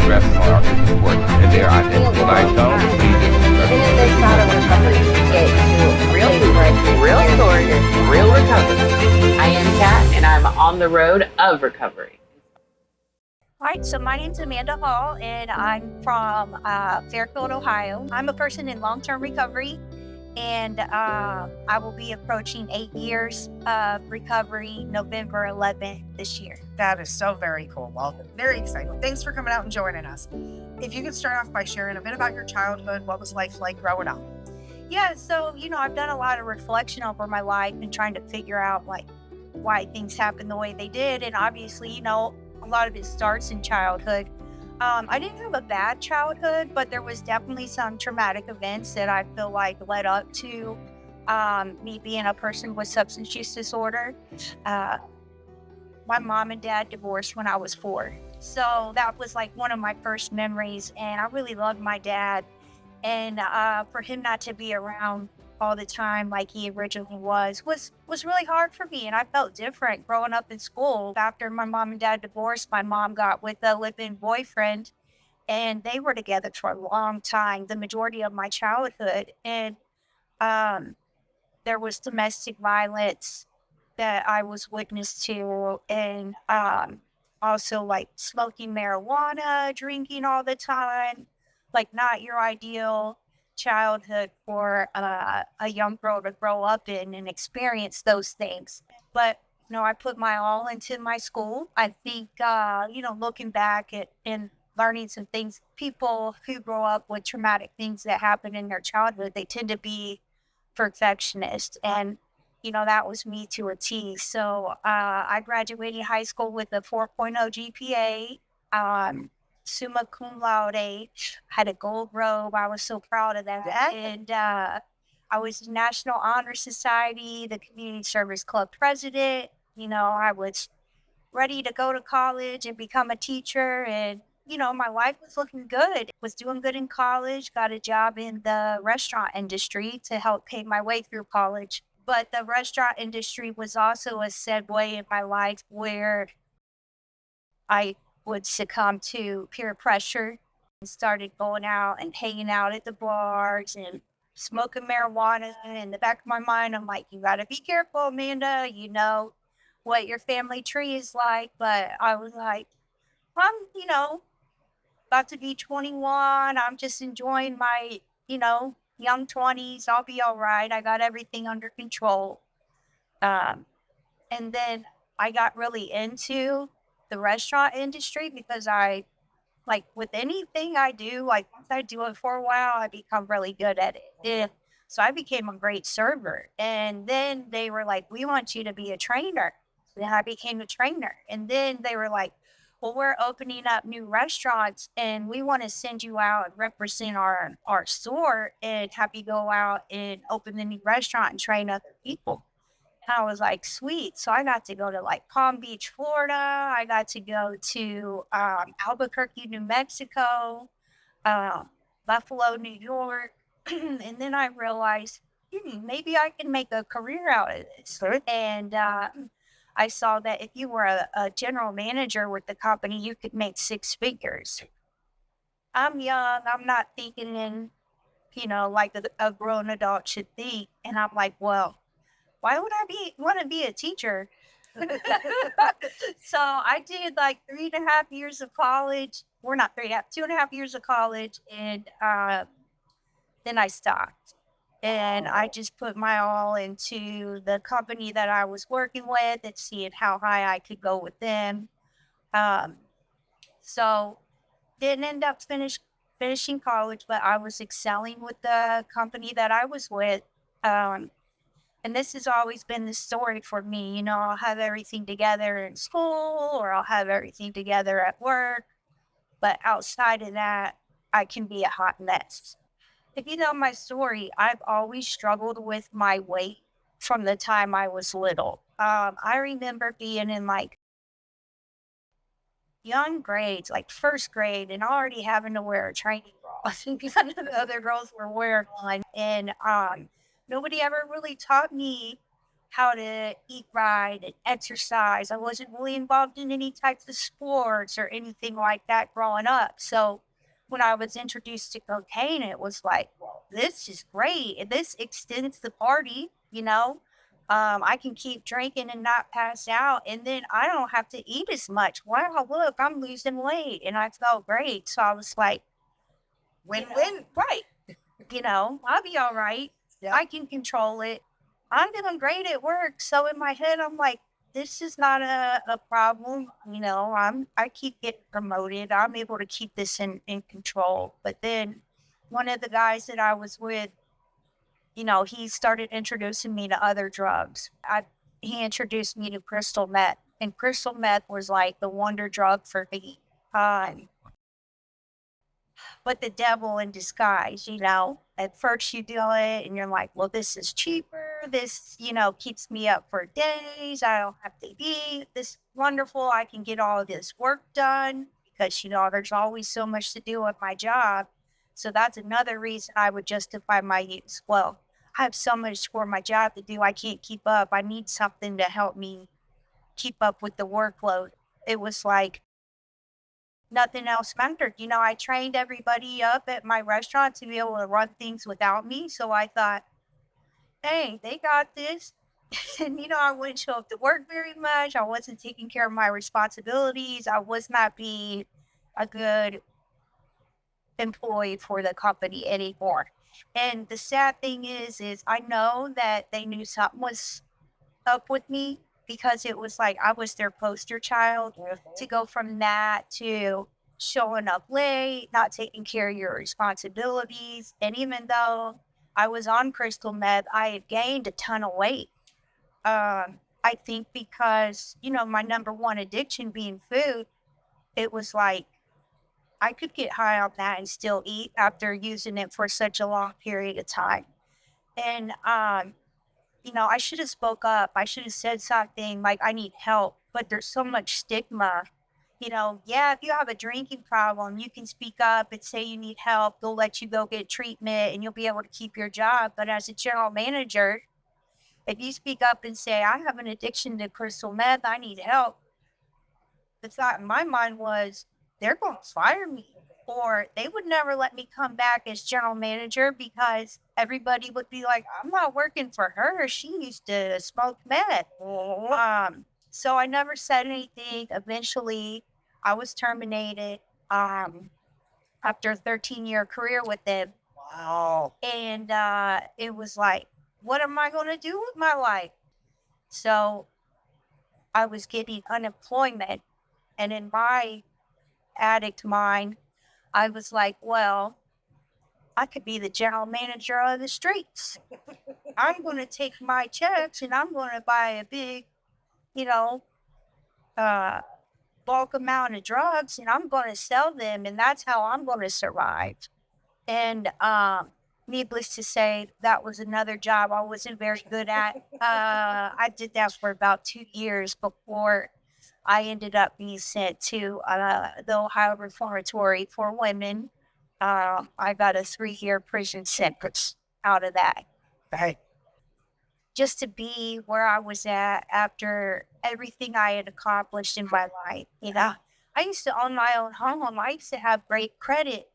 rest is important in their identity. When I don't see them, Even in this route of recovery, you get to Real really people, real stories, real recovery. I am Kat, and I'm on the road of recovery. All right, so my name's Amanda Hall, and I'm from Fairfield, Ohio. I'm a person in long-term recovery, and I will be approaching 8 years of recovery November 11th this year. That is so very cool. Well, very exciting. Thanks for coming out and joining us. If you could start off by sharing a bit about your childhood, what was life like growing up? Yeah, so, I've done a lot of reflection over my life and trying to figure out, why things happened the way they did. And obviously, a lot of it starts in childhood. I didn't have a bad childhood, but there was definitely some traumatic events that I feel like led up to me being a person with substance use disorder. My mom and dad divorced when I was 4. So that was like one of my first memories. And I really loved my dad. And for him not to be around all the time like he originally was really hard for me. And I felt different growing up in school. After my mom and dad divorced, my mom got with a live-in boyfriend, and they were together for a long time, the majority of my childhood. And there was domestic violence that I was witness to, and also like smoking marijuana, drinking all the time, like not your ideal childhood for a young girl to grow up in and experience those things. But I put my all into my school. I think looking back at and learning some things, people who grow up with traumatic things that happen in their childhood, they tend to be perfectionists, and that was me to a T. So I graduated high school with a 4.0 GPA. Summa cum laude, had a gold robe. I was so proud of that. And I was in National Honor Society, the Community Service Club president. I was ready to go to college and become a teacher. And, my life was looking good. Was doing good in college, got a job in the restaurant industry to help pay my way through college. But the restaurant industry was also a segue in my life where I would succumb to peer pressure and started going out and hanging out at the bars and smoking marijuana. And in the back of my mind, I'm like, you got to be careful, Amanda. You know what your family tree is like. But I was like, I'm, about to be 21. I'm just enjoying my, young 20s. I'll be all right. I got everything under control. And then I got really into the restaurant industry because I, like with anything I do, like once I do it for a while, I become really good at it. So I became a great server. And then they were like, we want you to be a trainer. And I became a trainer. And then they were like, well, we're opening up new restaurants and we want to send you out and represent our store and have you go out and open the new restaurant and train other people. I was like, sweet. So I got to go to like Palm Beach, Florida. I got to go to Albuquerque, New Mexico, Buffalo, New York. And then I realized, maybe I can make a career out of this. And I saw that if you were a general manager with the company, you could make 6 figures. I'm young. I'm not thinking in, like a grown adult should think. And I'm like, well, why would I want to be a teacher? So I did like 3.5 years of college. We're not 2.5 years of college. And then I stopped. And I just put my all into the company that I was working with and seeing how high I could go with them. So didn't end up finishing college, but I was excelling with the company that I was with. And this has always been the story for me. I'll have everything together in school or I'll have everything together at work. But outside of that, I can be a hot mess. If you know my story, I've always struggled with my weight from the time I was little. I remember being in like young grades, like first grade, and already having to wear a training bra. None of the other girls were wearing one. And nobody ever really taught me how to eat right and exercise. I wasn't really involved in any types of sports or anything like that growing up. So when I was introduced to cocaine, it was like, well, this is great. And this extends the party, you know. I can keep drinking and not pass out, and then I don't have to eat as much. Wow, look, I'm losing weight, and I felt great. So I was like, Win-win. right, I'll be all right. Yeah. I can control it. I'm doing great at work. So in my head, I'm like, this is not a problem. I keep getting promoted. I'm able to keep this in control. But then one of the guys that I was with, he started introducing me to other drugs. He introduced me to crystal meth, and crystal meth was like the wonder drug for me. But the devil in disguise, At first you do it and you're like, well, this is cheaper. This, keeps me up for days. I don't have to eat. This is wonderful. I can get all of this work done because, there's always so much to do with my job. So that's another reason I would justify my use. Well, I have so much for my job to do. I can't keep up. I need something to help me keep up with the workload. It was like, nothing else mattered. I trained everybody up at my restaurant to be able to run things without me. So I thought, hey, they got this. And, I wouldn't show up to work very much. I wasn't taking care of my responsibilities. I was not being a good employee for the company anymore. And the sad thing is I know that they knew something was up with me, because it was like I was their poster child. To go from that to showing up late, not taking care of your responsibilities. And even though I was on crystal meth, I had gained a ton of weight. I think because, my number one addiction being food, it was like I could get high on that and still eat after using it for such a long period of time. And I should have spoke up. I should have said something like, I need help, but there's so much stigma. Yeah, if you have a drinking problem, you can speak up and say you need help. They'll let you go get treatment and you'll be able to keep your job. But as a general manager, if you speak up and say, I have an addiction to crystal meth, I need help, the thought in my mind was, they're going to fire me. Or they would never let me come back as general manager, because everybody would be like, I'm not working for her. She used to smoke meth. So I never said anything. Eventually, I was terminated after a 13-year career with them. Wow. And it was like, what am I going to do with my life? So I was getting unemployment. And in my addict mind, I was like, well, I could be the general manager of the streets. I'm going to take my checks and I'm going to buy a big, bulk amount of drugs, and I'm going to sell them, and that's how I'm going to survive. And needless to say, that was another job I wasn't very good at. I did that for about 2 years before I ended up being sent to the Ohio Reformatory for Women. I got a 3-year prison sentence out of that. Hey. Just to be where I was at after everything I had accomplished in my life. I used to own my own home. I used to have great credit.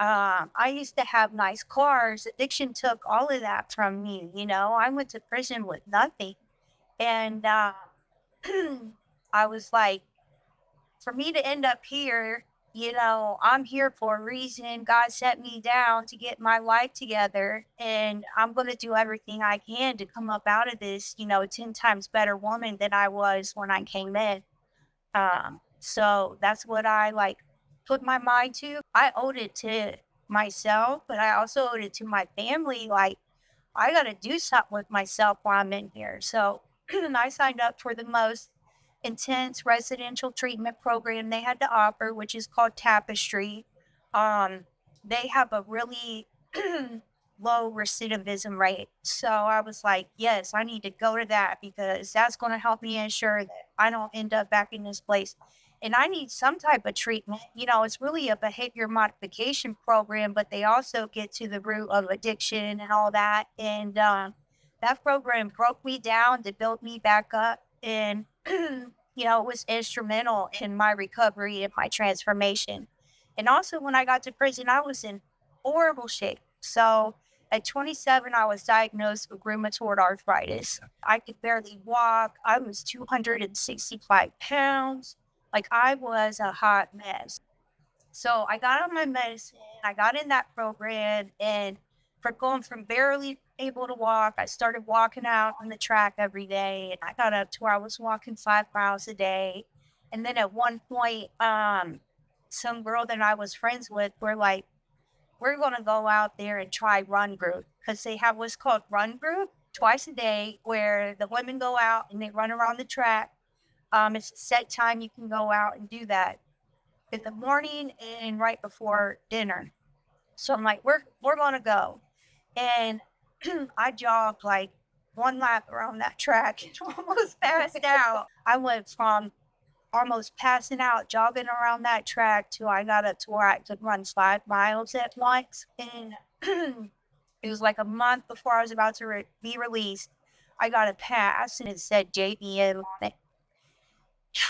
I used to have nice cars. Addiction took all of that from me. I went to prison with nothing. And I was like, for me to end up here, I'm here for a reason. God set me down to get my life together, and I'm going to do everything I can to come up out of this, 10 times better woman than I was when I came in. So that's what I put my mind to. I owed it to myself, but I also owed it to my family. I got to do something with myself while I'm in here. So I signed up for the most intense residential treatment program they had to offer, which is called Tapestry. They have a really low recidivism rate. So I was like, yes, I need to go to that, because that's going to help me ensure that I don't end up back in this place. And I need some type of treatment. It's really a behavior modification program, but they also get to the root of addiction and all that. And that program broke me down to build me back up. And, it was instrumental in my recovery and my transformation. And also, when I got to prison, I was in horrible shape. So at 27, I was diagnosed with rheumatoid arthritis. I could barely walk. I was 265 pounds. Like, I was a hot mess. So I got on my medicine, I got in that program, and for going from barely able to walk, I started walking out on the track every day. And I got up to where I was walking 5 miles a day. And then at one point, some girl that I was friends with were like, we're going to go out there and try run group, because they have what's called run group twice a day, where the women go out and they run around the track. It's a set time you can go out and do that in the morning and right before dinner. So I'm like, we're gonna go. And I jogged like one lap around that track and almost passed out. I went from almost passing out jogging around that track to I got up to where I could run 5 miles at once. And it was like a month before I was about to be released. I got a pass and it said JBM on it.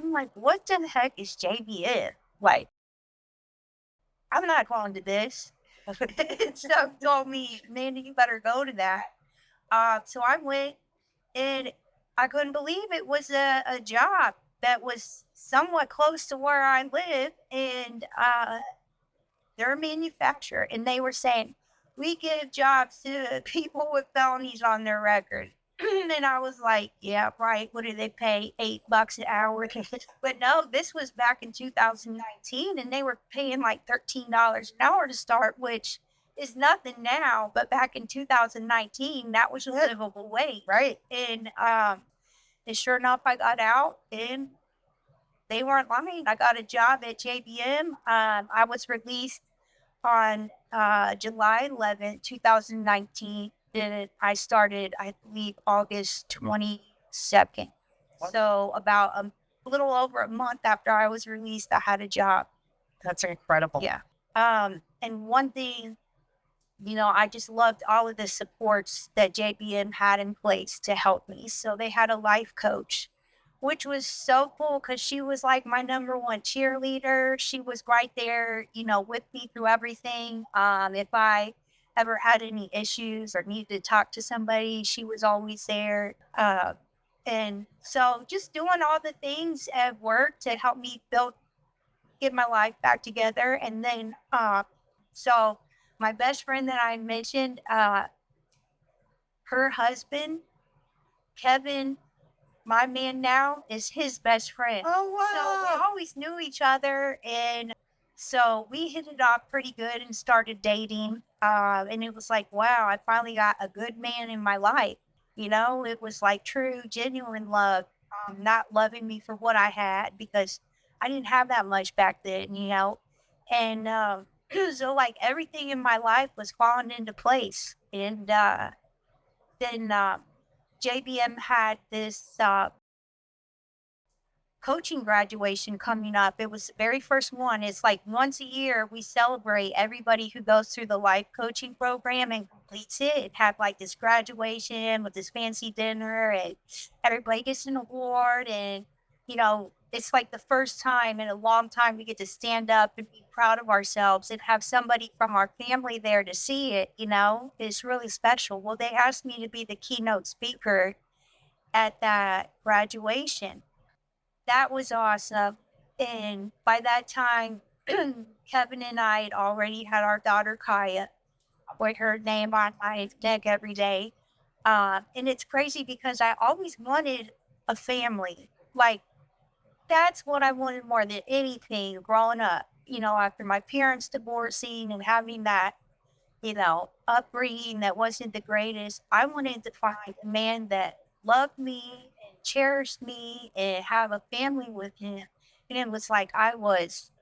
I'm like, what the heck is JBM? Like, I'm not going to this. So told me, Mandy, you better go to that. So I went, and I couldn't believe it was a job that was somewhat close to where I live. And they're a manufacturer, and they were saying, we give jobs to people with felonies on their record. And I was like, yeah, right. What do they pay? $8 an hour. But no, this was back in 2019, and they were paying like $13 an hour to start, which is nothing now. But back in 2019, that was a livable wage. Right. And sure enough, I got out, and they weren't lying. I got a job at JBM. I was released on July 11th, 2019. And I started, I believe, August 22nd. So about a little over a month after I was released, I had a job. That's incredible. Yeah. And one thing, I just loved all of the supports that JBM had in place to help me. So they had a life coach, which was so cool because she was like my number one cheerleader. She was right there, with me through everything. If I ever had any issues or needed to talk to somebody, she was always there. And so just doing all the things at work to help me get my life back together. And then, so my best friend that I mentioned, her husband, Kevin, my man now, is his best friend. Oh, wow. So we always knew each other. And so we hit it off pretty good and started dating. And it was like, wow, I finally got a good man in my life. It was like true, genuine love, not loving me for what I had, because I didn't have that much back then, And so like everything in my life was falling into place. And then JBM had this coaching graduation coming up. It was the very first one. It's like once a year we celebrate everybody who goes through the life coaching program and completes it. It had like this graduation with this fancy dinner, and everybody gets an award. And it's like the first time in a long time we get to stand up and be proud of ourselves and have somebody from our family there to see it. It's really special. Well, they asked me to be the keynote speaker at that graduation. That was awesome. And by that time, Kevin and I had already had our daughter Kaya, with her name on my neck every day. And it's crazy because I always wanted a family. Like, that's what I wanted more than anything growing up. After my parents divorcing and having that, upbringing that wasn't the greatest, I wanted to find a man that loved me and cherished me and have a family with him. And it was like I was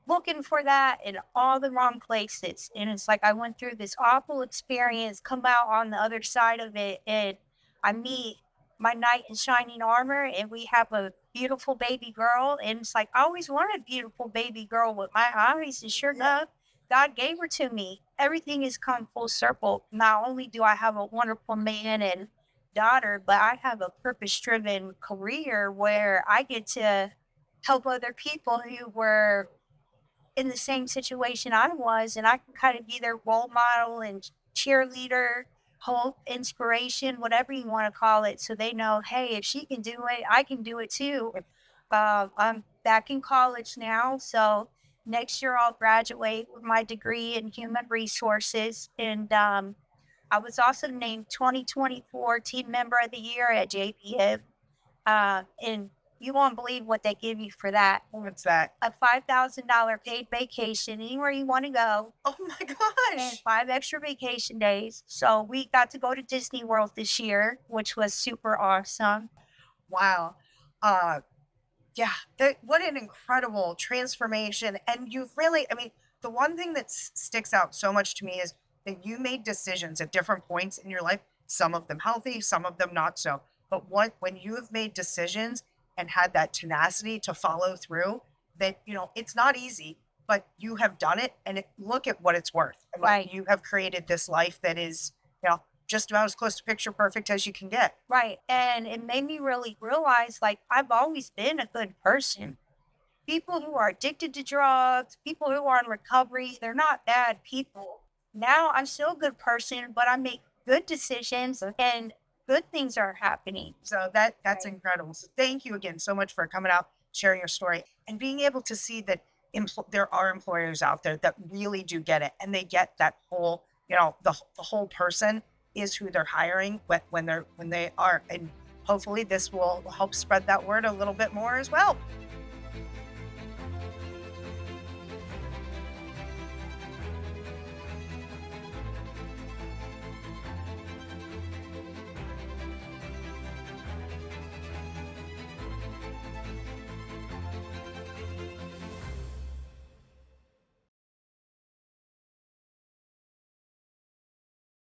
looking for that in all the wrong places. And it's like I went through this awful experience, come out on the other side of it, and I meet my knight in shining armor, and we have a beautiful baby girl. And it's like I always wanted a beautiful baby girl with my eyes, and sure enough, God gave her to me. Everything has come full circle. Not only do I have a wonderful man and daughter, but I have a purpose driven career where I get to help other people who were in the same situation I was, and I can kind of be their role model and cheerleader, hope, inspiration, whatever you want to call it. So they know, hey, if she can do it, I can do it too. I'm back in college now. So next year I'll graduate with my degree in human resources. And I was also named 2024 Team Member of the Year at JPM. And you won't believe what they give you for that. What's that? A $5,000 paid vacation anywhere you want to go, Oh my and gosh. 5 extra vacation days. So we got to go to Disney World this year, which was super awesome. Wow. Yeah, what an incredible transformation. And you've really, I mean, the one thing that sticks out so much to me is that you made decisions at different points in your life, some of them healthy, some of them not so. But when you have made decisions and had that tenacity to follow through, that, it's not easy, but you have done it, and look at what it's worth. I mean, Right. you have created this life that is, just about as close to picture perfect as you can get. Right. And it made me really realize like I've always been a good person. People who are addicted to drugs, people who are in recovery, they're not bad people. Now I'm still a good person, but I make good decisions and good things are happening. So that's Right. incredible. So thank you again so much for coming out, sharing your story, and being able to see that there are employers out there that really do get it, and they get that whole, the whole person is who they're hiring when they are, and hopefully this will help spread that word a little bit more as well.